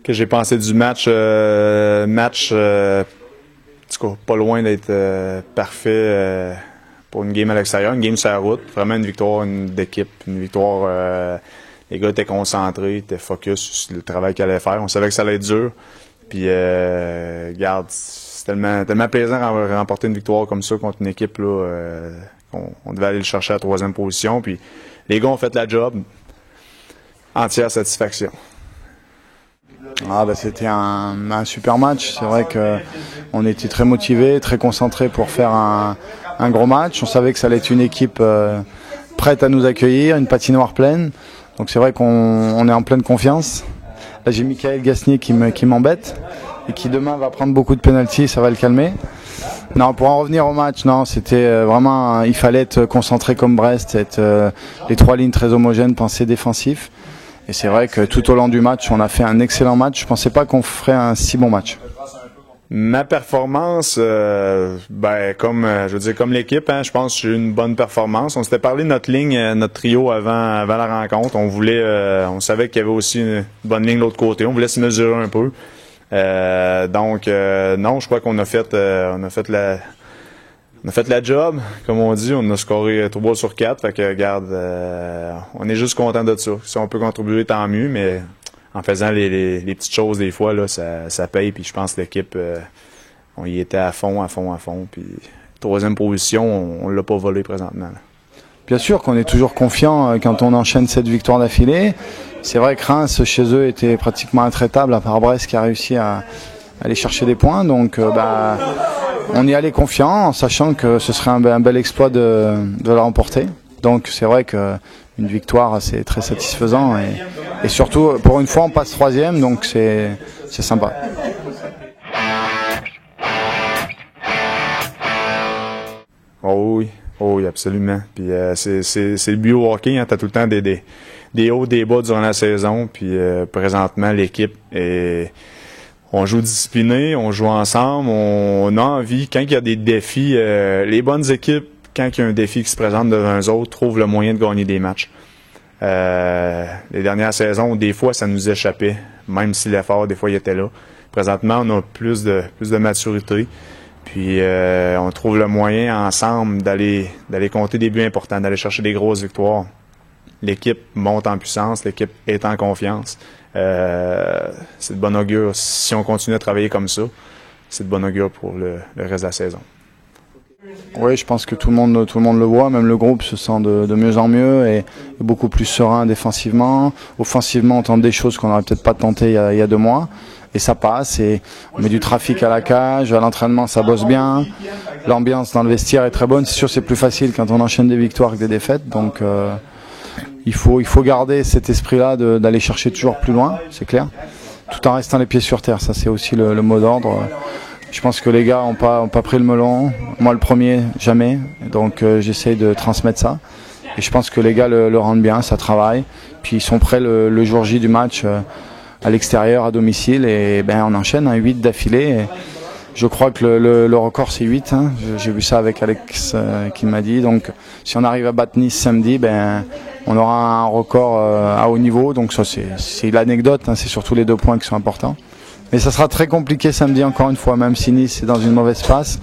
que j'ai pensé du match. En tout cas, pas loin d'être parfait pour une game à l'extérieur, une game sur la route. Vraiment une victoire d'équipe, une victoire. Les gars étaient concentrés, étaient focus sur le travail qu'ils allaient faire. On savait que ça allait être dur. Puis, regarde, c'est tellement plaisant de remporter une victoire comme ça contre une équipe là, on devait aller le chercher à la 3e position. Puis, les gars ont fait la job. Entière satisfaction. C'était un super match. C'est vrai qu'on était très motivés, très concentrés pour faire un gros match. On savait que ça allait être une équipe prête à nous accueillir, une patinoire pleine. Donc c'est vrai qu'on est en pleine confiance. Là j'ai Michael Gasnier qui m'embête et qui demain va prendre beaucoup de pénaltys, ça va le calmer. Non, pour en revenir au match, non, c'était vraiment, il fallait être concentré comme Brest, être les 3 lignes très homogènes, penser défensif. Et c'est vrai que tout au long du match, on a fait un excellent match. Je pensais pas qu'on ferait un si bon match. Ma performance, comme l'équipe, je pense que j'ai eu une bonne performance. On s'était parlé de notre ligne, notre trio avant la rencontre. On savait qu'il y avait aussi une bonne ligne de l'autre côté. On voulait se mesurer un peu. Non, je crois qu'on a fait la job, comme on dit. On a scoré 3 sur 4. Fait que, regarde, on est juste content de ça. Si on peut contribuer, tant mieux, mais en faisant les petites choses des fois, là, ça paye. Puis je pense que l'équipe, on y était à fond. Puis 3e position, on l'a pas volé présentement. Là. Bien sûr qu'on est toujours confiant quand on enchaîne cette victoire d'affilée. C'est vrai que Reims, chez eux, était pratiquement intraitable, à part Brest qui a réussi à aller chercher des points. Donc, on y allait confiant, en sachant que ce serait un bel exploit de la remporter. Donc, c'est vrai qu'une victoire, c'est très satisfaisant. Et surtout, pour une fois, on passe 3e, donc c'est sympa. Oh oui, absolument. Puis c'est le but au hockey, hein, t'as tout le temps des hauts, des bas durant la saison. Puis présentement, l'équipe on joue discipliné, on joue ensemble, on a envie. Quand il y a des défis, les bonnes équipes, quand il y a un défi qui se présente devant eux autres, trouvent le moyen de gagner des matchs. Les dernières saisons, des fois, ça nous échappait, même si l'effort, des fois, il était là. Présentement, on a plus de maturité. Puis on trouve le moyen ensemble d'aller compter des buts importants, d'aller chercher des grosses victoires. L'équipe monte en puissance, l'équipe est en confiance. C'est de bon augure. Si on continue à travailler comme ça, c'est de bon augure pour le reste de la saison. Oui, je pense que tout le monde le voit, même le groupe se sent de mieux en mieux et est beaucoup plus serein défensivement. Offensivement, on tente des choses qu'on n'aurait peut-être pas tentées il y a 2 mois. Et ça passe, et on met du trafic à la cage, à l'entraînement ça bosse bien, l'ambiance dans le vestiaire est très bonne. C'est sûr c'est plus facile quand on enchaîne des victoires que des défaites, donc il faut garder cet esprit-là d'aller chercher toujours plus loin, c'est clair, tout en restant les pieds sur terre, ça c'est aussi le mot d'ordre. Je pense que les gars ont pas pris le melon, moi le premier, jamais, donc j'essaye de transmettre ça. Et je pense que les gars le rendent bien, ça travaille, puis ils sont prêts le jour J du match, à l'extérieur, à domicile, et on enchaîne 8 d'affilée. Et je crois que le record c'est 8. Hein. J'ai vu ça avec Alex qui m'a dit. Donc si on arrive à battre Nice samedi, on aura un record à haut niveau. Donc ça c'est l'anecdote, hein. C'est surtout les 2 points qui sont importants. Mais ça sera très compliqué samedi encore une fois, même si Nice est dans une mauvaise passe.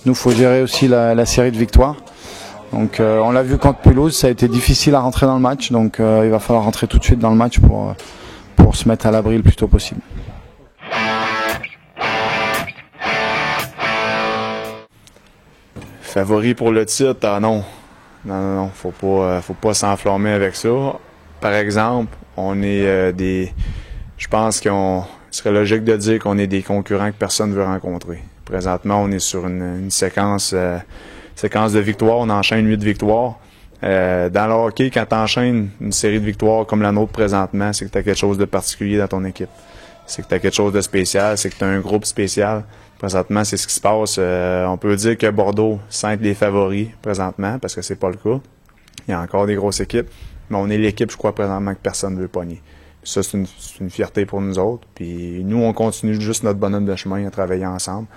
Nous, faut gérer aussi la série de victoires. Donc on l'a vu contre Toulouse, ça a été difficile à rentrer dans le match. Donc il va falloir rentrer tout de suite dans le match pour se mettre à l'abri le plus tôt possible. Favori pour le titre, non, faut pas s'enflammer avec ça. Par exemple, on est je pense qu'il serait logique de dire qu'on est des concurrents que personne ne veut rencontrer. Présentement, on est sur une séquence de victoires, on enchaîne 8 victoires. Dans le hockey, quand tu enchaînes une série de victoires comme la nôtre présentement, c'est que tu as quelque chose de particulier dans ton équipe. C'est que tu as quelque chose de spécial, c'est que tu as un groupe spécial. Présentement, c'est ce qui se passe. On peut dire que Bordeaux sont les favoris présentement, parce que c'est pas le cas. Il y a encore des grosses équipes, mais on est l'équipe, je crois, présentement que personne ne veut pogner. Puis ça, c'est une fierté pour nous autres. Puis nous, on continue juste notre bonhomme de chemin à travailler ensemble.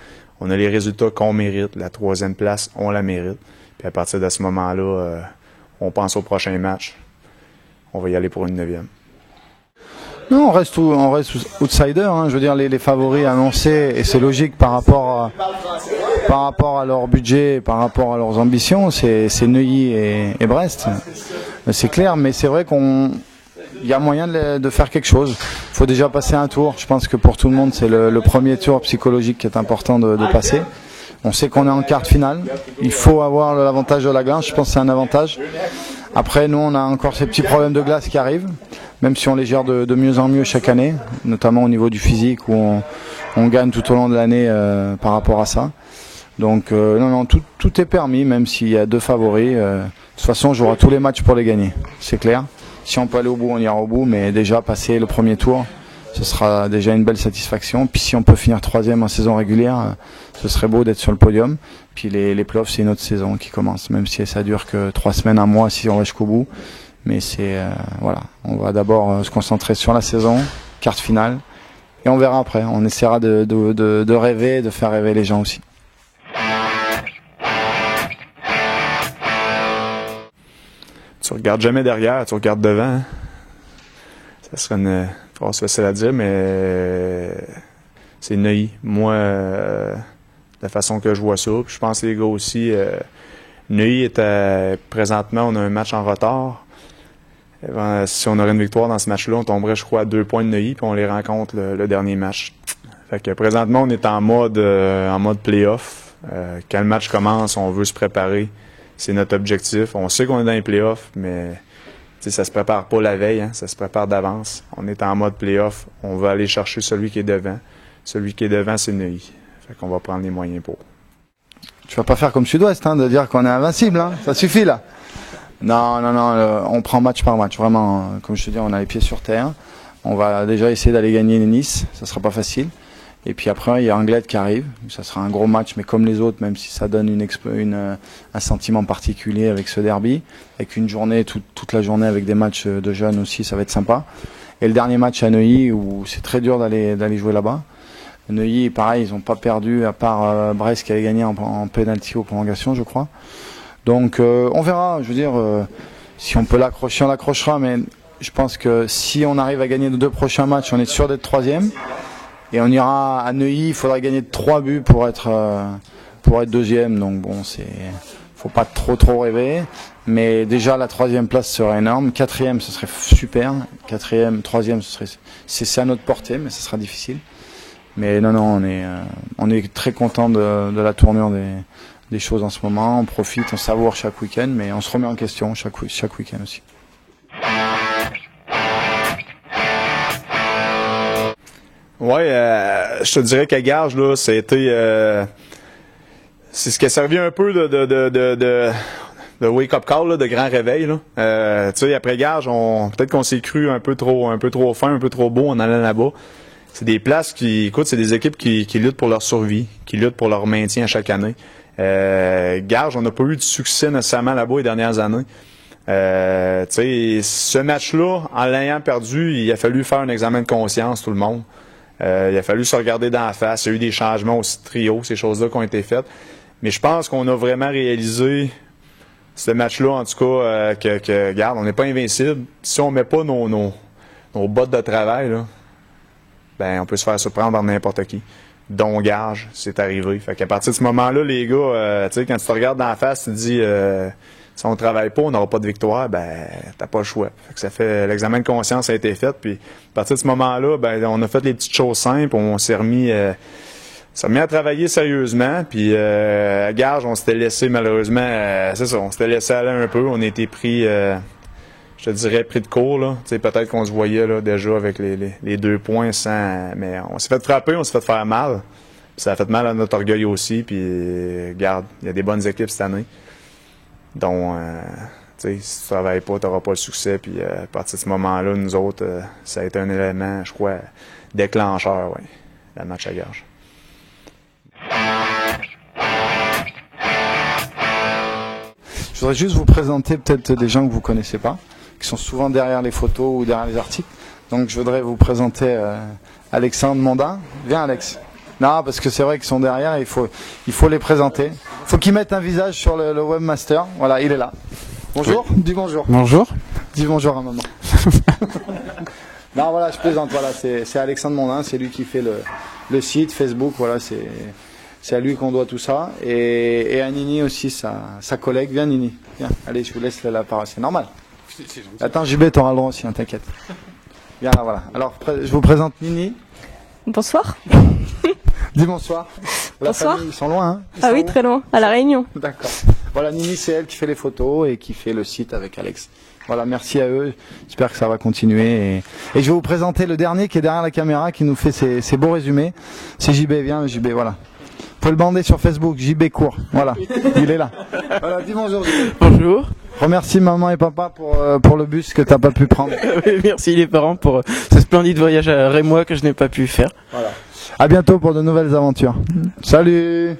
On a les résultats qu'on mérite. La 3e place, on la mérite. Puis à partir de ce moment-là, on pense au prochain match. On va y aller pour une 9e. Non, on reste outsider, hein. Je veux dire les favoris annoncés, et c'est logique par rapport à leur budget, par rapport à leurs ambitions, c'est Neuilly et Brest. C'est clair, mais c'est vrai il y a moyen de faire quelque chose. Il faut déjà passer un tour. Je pense que pour tout le monde, c'est le premier tour psychologique qui est important de passer. On sait qu'on est en quart de finale. Il faut avoir l'avantage de la glace. Je pense que c'est un avantage. Après, nous, on a encore ces petits problèmes de glace qui arrivent, même si on les gère de mieux en mieux chaque année, notamment au niveau du physique, où on gagne tout au long de l'année par rapport à ça. Donc, non, tout est permis, même s'il y a 2 favoris. De toute façon, on jouera tous les matchs pour les gagner, c'est clair. Si on peut aller au bout, on ira au bout, mais déjà, passer le premier tour, ce sera déjà une belle satisfaction. Puis si on peut finir 3e en saison régulière, ce serait beau d'être sur le podium. Puis les playoffs, c'est une autre saison qui commence, même si ça dure que 3 semaines, 1 mois, si on va jusqu'au bout. Mais c'est voilà, on va d'abord se concentrer sur la saison, quart de finale, et on verra après. On essaiera de rêver, de faire rêver les gens aussi. Tu regardes jamais derrière, tu regardes devant. Hein? Ça serait une phrase facile à dire, mais c'est Neuilly. Moi, la façon que je vois ça, puis je pense que les gars aussi, Neuilly était présentement, on a un match en retard. Si on aurait une victoire dans ce match-là, on tomberait, je crois, à 2 points de Neuilly, puis on les rencontre le dernier match. Fait que présentement, on est en mode play-off. Quand le match commence, on veut se préparer. C'est notre objectif. On sait qu'on est dans les playoffs, mais ça se prépare pas la veille, hein, ça se prépare d'avance. On est en mode playoff. On va aller chercher celui qui est devant. Celui qui est devant, c'est Neuilly. Fait qu'on va prendre les moyens pour. Tu vas pas faire comme Sud-Ouest, hein, de dire qu'on est invincible. Hein. Ça suffit, là. Non, on prend match par match. Vraiment, comme je te dis, on a les pieds sur terre. On va déjà essayer d'aller gagner Nice. Ça sera pas facile. Et puis après, il y a Anglette qui arrive. Ça sera un gros match, mais comme les autres, même si ça donne un sentiment particulier avec ce derby. Avec une journée, toute la journée avec des matchs de jeunes aussi, ça va être sympa. Et le dernier match à Neuilly, où c'est très dur d'aller jouer là-bas. Neuilly, pareil, ils n'ont pas perdu, à part Brest qui avait gagné en pénalty aux prolongations, je crois. Donc on verra, je veux dire, si on peut l'accrocher, on l'accrochera, mais je pense que si on arrive à gagner nos 2 prochains matchs, on est sûr d'être 3e. Et on ira à Neuilly, il faudra gagner 3 buts pour être 2e. Donc bon, faut pas trop rêver. Mais déjà la 3e place serait énorme. 4e, ce serait super. 4e, 3e, c'est à notre portée, mais ce sera difficile. Mais non, on est très content de la tournure des choses en ce moment. On profite, on savoure chaque week-end, mais on se remet en question chaque week-end aussi. Ouais, je te dirais qu'à Garges, là, ça a été c'est ce qui a servi un peu de wake-up call, là, de grand réveil. Là. Tu sais, après Garges, peut-être qu'on s'est cru un peu trop fin, un peu trop beau en allant là-bas. C'est des places c'est des équipes qui luttent pour leur survie, qui luttent pour leur maintien à chaque année. Garges, on n'a pas eu de succès nécessairement là-bas les dernières années. Ce match-là, en l'ayant perdu, il a fallu faire un examen de conscience, tout le monde. Il a fallu se regarder dans la face. Il y a eu des changements aussi de trio, ces choses-là qui ont été faites. Mais je pense qu'on a vraiment réalisé ce match-là, en tout cas, regarde, on n'est pas invincible. Si on ne met pas nos bottes de travail, là, ben, on peut se faire surprendre par n'importe qui. Dont Garges, c'est arrivé. Fait qu'à partir de ce moment-là, les gars, quand tu te regardes dans la face, tu te dis si on ne travaille pas, on n'aura pas de victoire, ben t'as pas le choix. Fait que l'examen de conscience a été fait, puis à partir de ce moment-là, ben on a fait les petites choses simples, on s'est remis à travailler sérieusement, puis à Garges, on s'était laissé malheureusement, on s'était laissé aller un peu, on a été pris, je te dirais, pris de court, là. Tu sais, peut-être qu'on se voyait là déjà avec les 2 points mais on s'est fait frapper, on s'est fait faire mal, puis ça a fait mal à notre orgueil aussi, puis regarde, il y a des bonnes équipes cette année. Donc, si tu travailles pas, tu n'auras pas le succès. Puis à partir de ce moment-là, nous autres, ça a été un élément, je crois, déclencheur, ouais, le match à Garges. Je voudrais juste vous présenter peut-être des gens que vous ne connaissez pas, qui sont souvent derrière les photos ou derrière les articles. Donc je voudrais vous présenter Alexandre Mondin. Viens Alex. Non, parce que c'est vrai qu'ils sont derrière, il faut les présenter. Il faut qu'ils mettent un visage sur le webmaster. Voilà, il est là. Bonjour, oui. Dis bonjour. Bonjour. Dis bonjour à maman. Non, voilà, je plaisante. Voilà, c'est Alexandre Mondin, c'est lui qui fait le site Facebook. Voilà, c'est à lui qu'on doit tout ça. Et à Nini aussi, sa collègue. Viens, Nini. Viens, allez, je vous laisse la parole. C'est normal. Attends, JB, t'auras le droit aussi, hein, t'inquiète. Viens là, voilà. Alors, je vous présente Nini. Bonsoir. Dis bonsoir. Bonsoir. Famille, ils sont loin, hein? Ah oui, très loin, à La Réunion. D'accord. Voilà, Nini, c'est elle qui fait les photos et qui fait le site avec Alex. Voilà, merci à eux. J'espère que ça va continuer. Et je vais vous présenter le dernier qui est derrière la caméra, qui nous fait ces beaux résumés. C'est JB, viens, JB, voilà. Vous pouvez le bander sur Facebook, JB Court. Voilà, il est là. Voilà, dis bonjour, JB. Bonjour. Remercie maman et papa pour le bus que t'as pas pu prendre. Oui, merci les parents pour ce splendide voyage à Rémois que je n'ai pas pu faire. Voilà. À bientôt pour de nouvelles aventures. Salut.